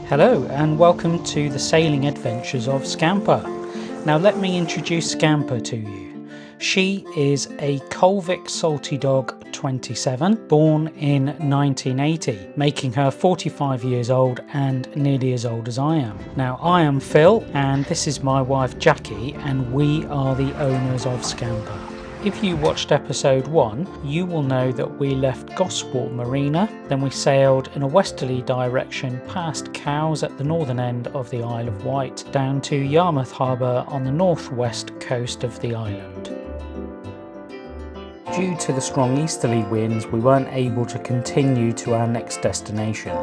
Hello and welcome to the sailing adventures of Scamper. Now let me introduce Scamper to you. She is a Colvick Salty Dog 27, born in 1980, making her 45 years old and nearly as old as I am. Now I am Phil and this is my wife Jackie, and we are the owners of Scamper. If you watched episode 1, you will know that we left Gosport Marina, then we sailed in a westerly direction past Cowes at the northern end of the Isle of Wight, down to Yarmouth Harbour on the northwest coast of the island. Due to the strong easterly winds, we weren't able to continue to our next destination.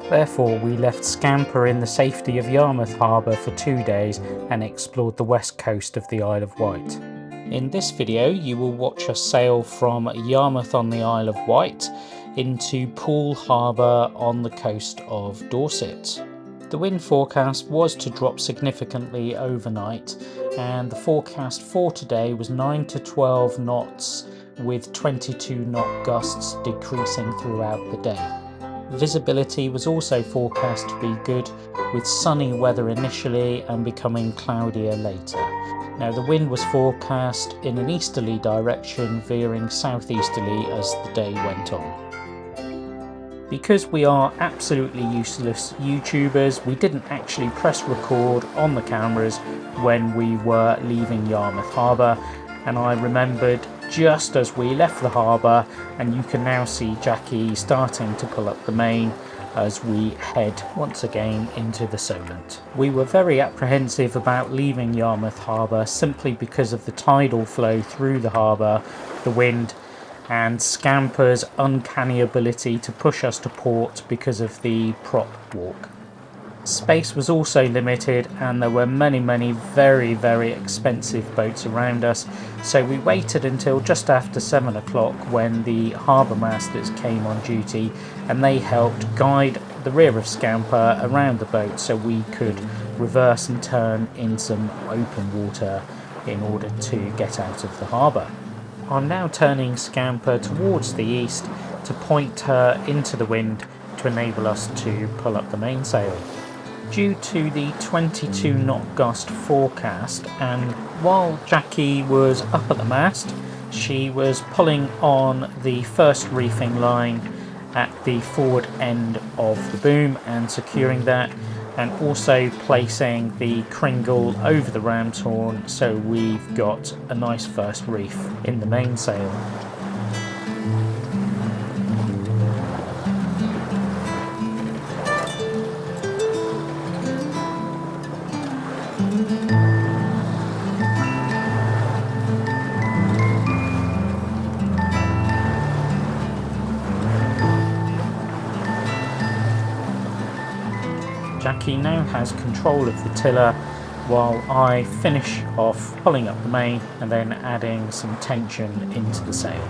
Therefore, we left Scamper in the safety of Yarmouth Harbour for 2 days and explored the west coast of the Isle of Wight. In this video you will watch us sail from Yarmouth on the Isle of Wight into Poole Harbour on the coast of Dorset. The wind forecast was to drop significantly overnight, and the forecast for today was 9 to 12 knots with 22 knot gusts decreasing throughout the day. Visibility was also forecast to be good, with sunny weather initially and becoming cloudier later. Now the wind was forecast in an easterly direction, veering southeasterly as the day went on. Because we are absolutely useless YouTubers, we didn't actually press record on the cameras when we were leaving Yarmouth Harbour, and I remembered just as we left the harbour, and you can now see Jackie starting to pull up the main as we head once again into the Solent. We were very apprehensive about leaving Yarmouth Harbour simply because of the tidal flow through the harbour, the wind, and Scamper's uncanny ability to push us to port because of the prop walk. Space was also limited and there were many very expensive boats around us, so we waited until just after 7 o'clock when the harbour masters came on duty, and they helped guide the rear of Scamper around the boat so we could reverse and turn in some open water in order to get out of the harbour. I'm now turning Scamper towards the east to point her into the wind to enable us to pull up the mainsail. Due to the 22 knot gust forecast, and while Jackie was up at the mast, she was pulling on the first reefing line at the forward end of the boom and securing that, and also placing the cringle over the ram's horn so we've got a nice first reef in the mainsail. Jackie now has control of the tiller while I finish off pulling up the main and then adding some tension into the sail.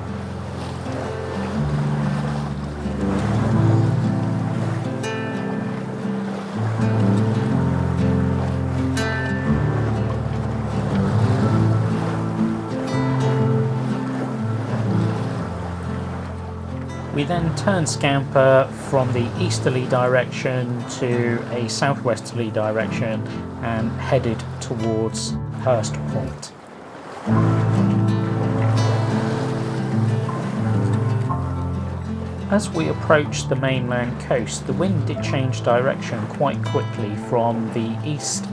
We then turned Scamper from the easterly direction to a southwesterly direction and headed towards Hurst Point. As we approached the mainland coast, the wind did change direction quite quickly from the east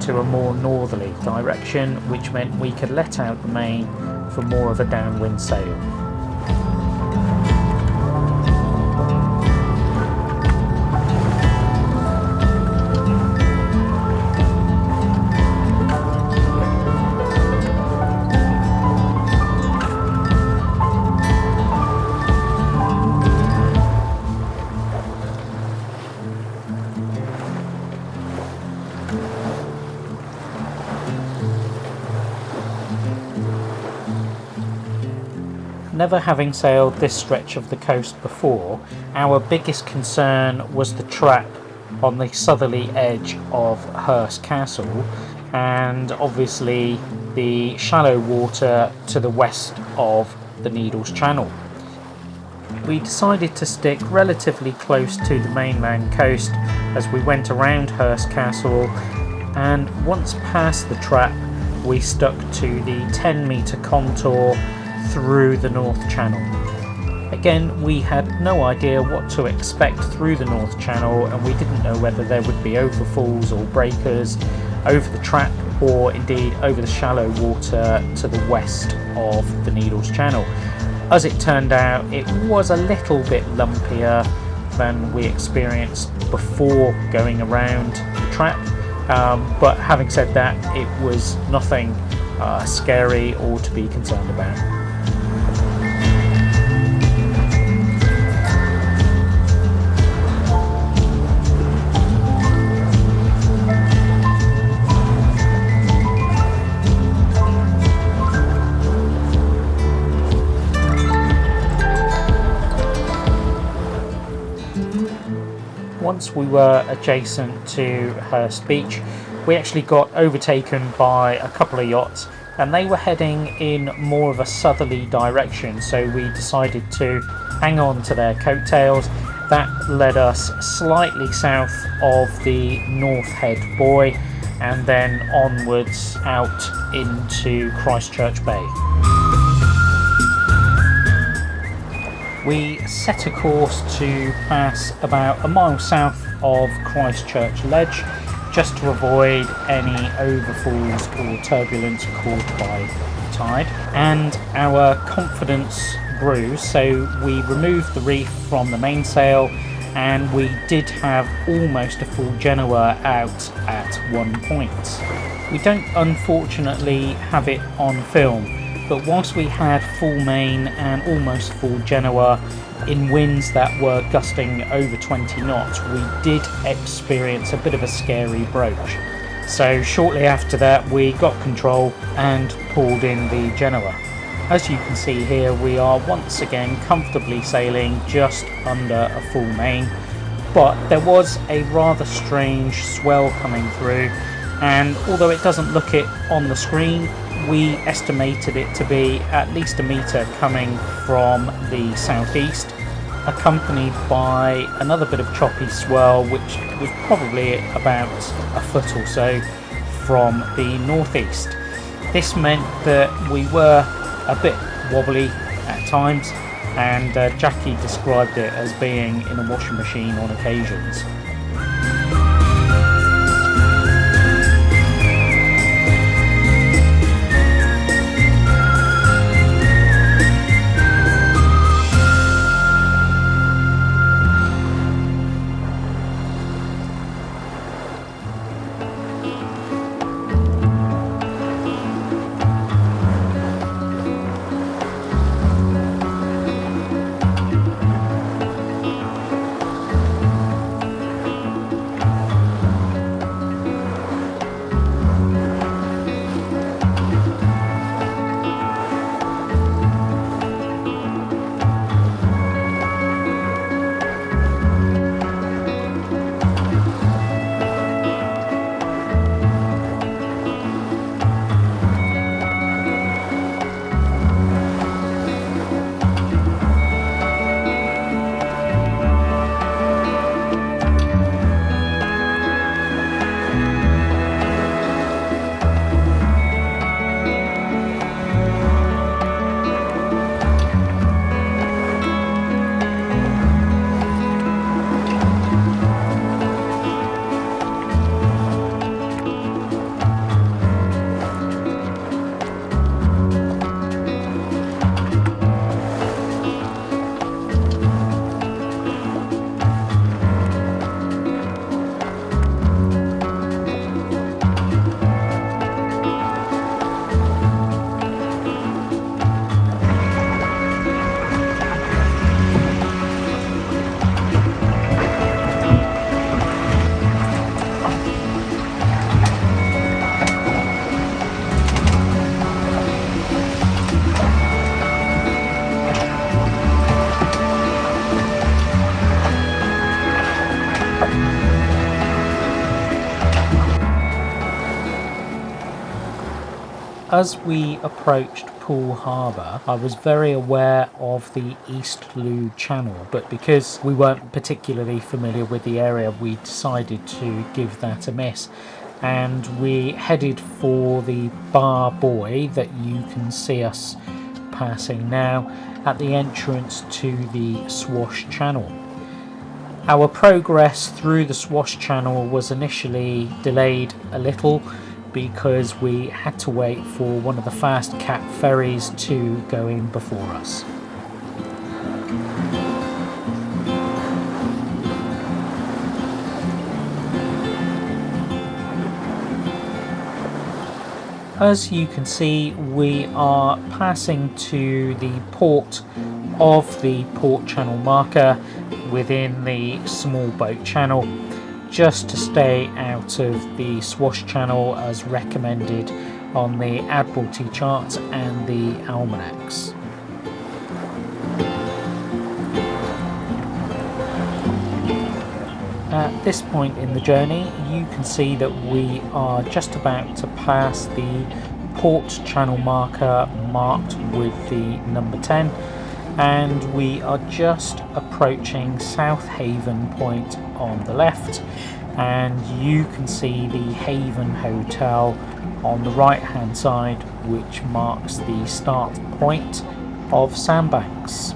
to a more northerly direction, which meant we could let out the main for more of a downwind sail. Never having sailed this stretch of the coast before, our biggest concern was the trap on the southerly edge of Hurst Castle, and obviously the shallow water to the west of the Needles Channel. We decided to stick relatively close to the mainland coast as we went around Hurst Castle, and once past the trap we stuck to the 10-metre contour through the North Channel. Again, we had no idea what to expect through the North Channel, and we didn't know whether there would be overfalls or breakers over the trap, or indeed over the shallow water to the west of the Needles Channel. As it turned out, it was a little bit lumpier than we experienced before going around the trap, but having said that, it was nothing scary or to be concerned about. Once we were adjacent to Hurst Beach, we actually got overtaken by a couple of yachts, and they were heading in more of a southerly direction, so we decided to hang on to their coattails. That led us slightly south of the North Head Buoy and then onwards out into Christchurch Bay. We set a course to pass about a mile south of Christchurch Ledge, just to avoid any overfalls or turbulence caused by tide, and our confidence grew, so we removed the reef from the mainsail, and we did have almost a full Genoa out at one point. We don't unfortunately have it on film, but whilst we had full main and almost full Genoa in winds that were gusting over 20 knots, we did experience a bit of a scary broach. So shortly after that we got control and pulled in the Genoa. As you can see here, we are once again comfortably sailing just under a full main, but there was a rather strange swell coming through, and although it doesn't look it on the screen, we estimated it to be at least a metre coming from the southeast, accompanied by another bit of choppy swell which was probably about a foot or so from the northeast. This meant that we were a bit wobbly at times, and Jackie described it as being in a washing machine on occasions. As we approached Poole Harbour, I was very aware of the East Loo Channel, but because we weren't particularly familiar with the area, we decided to give that a miss. And we headed for the Bar Buoy that you can see us passing now at the entrance to the Swash Channel. Our progress through the Swash Channel was initially delayed a little because we had to wait for one of the fast cat ferries to go in before us. As you can see, we are passing to the port of the port channel marker within the small boat channel, just to stay out of the Swash Channel as recommended on the Admiralty charts and the almanacs. At this point in the journey, you can see that we are just about to pass the port channel marker marked with the number 10, and we are just approaching South Haven Point on the left, and you can see the Haven Hotel on the right hand side, which marks the start point of Sandbanks.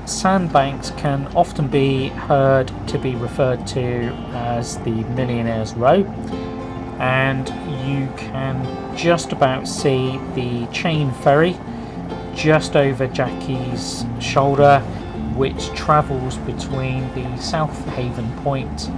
Sandbanks can often be heard to be referred to as the Millionaire's Row, and you can just about see the chain ferry just over Jackie's shoulder, which travels between the South Haven Point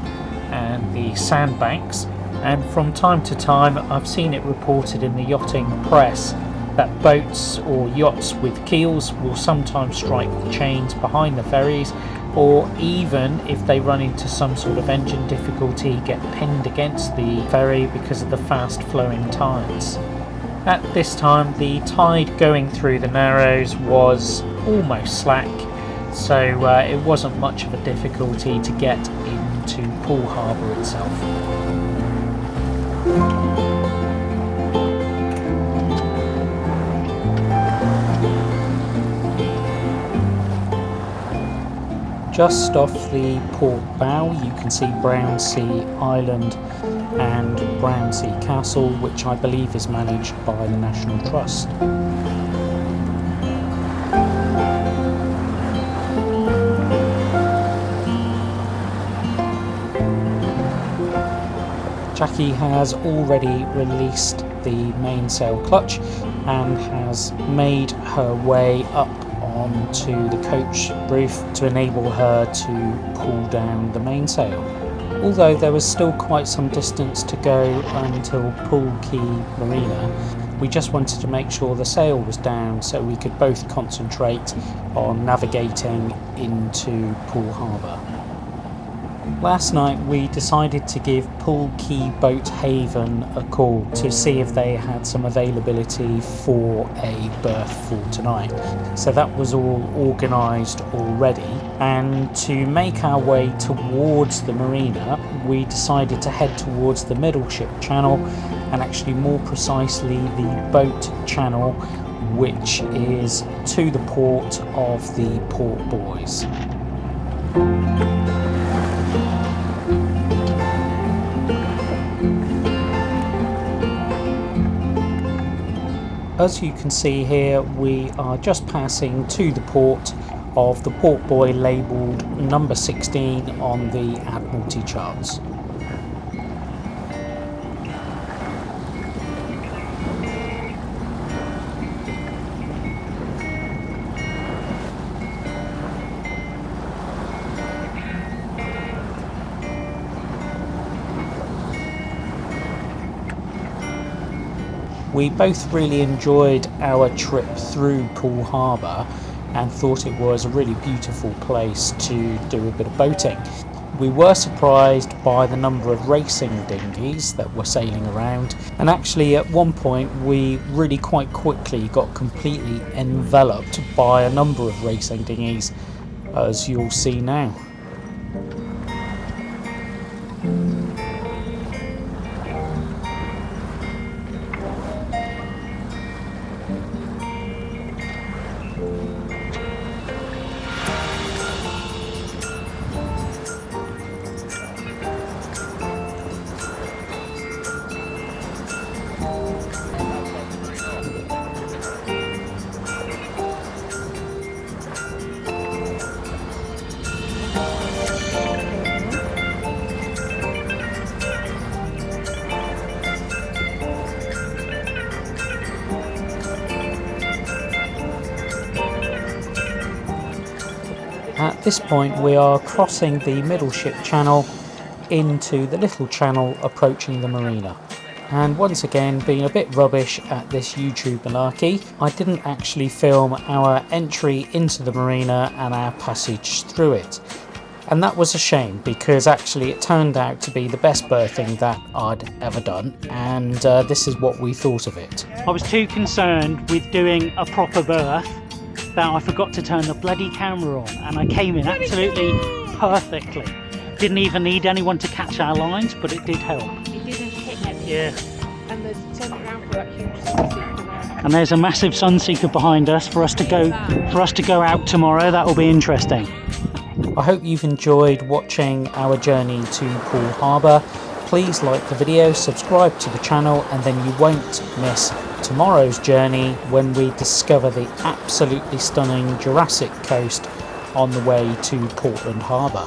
and the Sandbanks. And from time to time I've seen it reported in the yachting press that boats or yachts with keels will sometimes strike the chains behind the ferries, or even if they run into some sort of engine difficulty, get pinned against the ferry because of the fast flowing tides. At this time the tide going through the Narrows was almost slack, so it wasn't much of a difficulty to get into Poole Harbour itself. Just off the port bow you can see Brownsea Island and Brownsea Castle, which I believe is managed by the National Trust. Jackie has already released the mainsail clutch and has made her way up onto the coach roof to enable her to pull down the mainsail. Although there was still quite some distance to go until Poole Quay Marina, we just wanted to make sure the sail was down so we could both concentrate on navigating into Poole Harbour. Last night we decided to give Poole Quay Boat Haven a call to see if they had some availability for a berth for tonight. So that was all organised already, and to make our way towards the marina we decided to head towards the Middleship Channel, and actually more precisely the boat channel, which is to the port of the Port Boys. As you can see here, we are just passing to the port of the Port Boy labelled number 16 on the Admiralty charts. We both really enjoyed our trip through Poole Harbour and thought it was a really beautiful place to do a bit of boating. We were surprised by the number of racing dinghies that were sailing around, and actually at one point we really quite quickly got completely enveloped by a number of racing dinghies, as you'll see now. At this point we are crossing the middle ship channel into the little channel approaching the marina. And once again, being a bit rubbish at this YouTube malarkey, I didn't actually film our entry into the marina and our passage through it. And that was a shame, because actually it turned out to be the best berthing that I'd ever done, and this is what we thought of it. I was too concerned with doing a proper berth that I forgot to turn the bloody camera on, and I came in absolutely perfectly. Didn't even need anyone to catch our lines, but it did help. It didn't hit anything. Yeah. And there's turn around for that huge sunseeker there. And there's a massive sunseeker behind us for us to go out tomorrow. That will be interesting. I hope you've enjoyed watching our journey to Poole Harbour. Please like the video, subscribe to the channel, and then you won't miss tomorrow's journey when we discover the absolutely stunning Jurassic Coast on the way to Portland Harbour.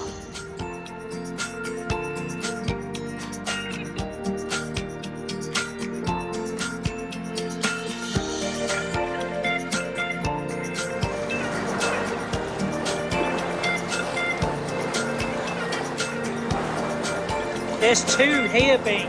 There's two here, B.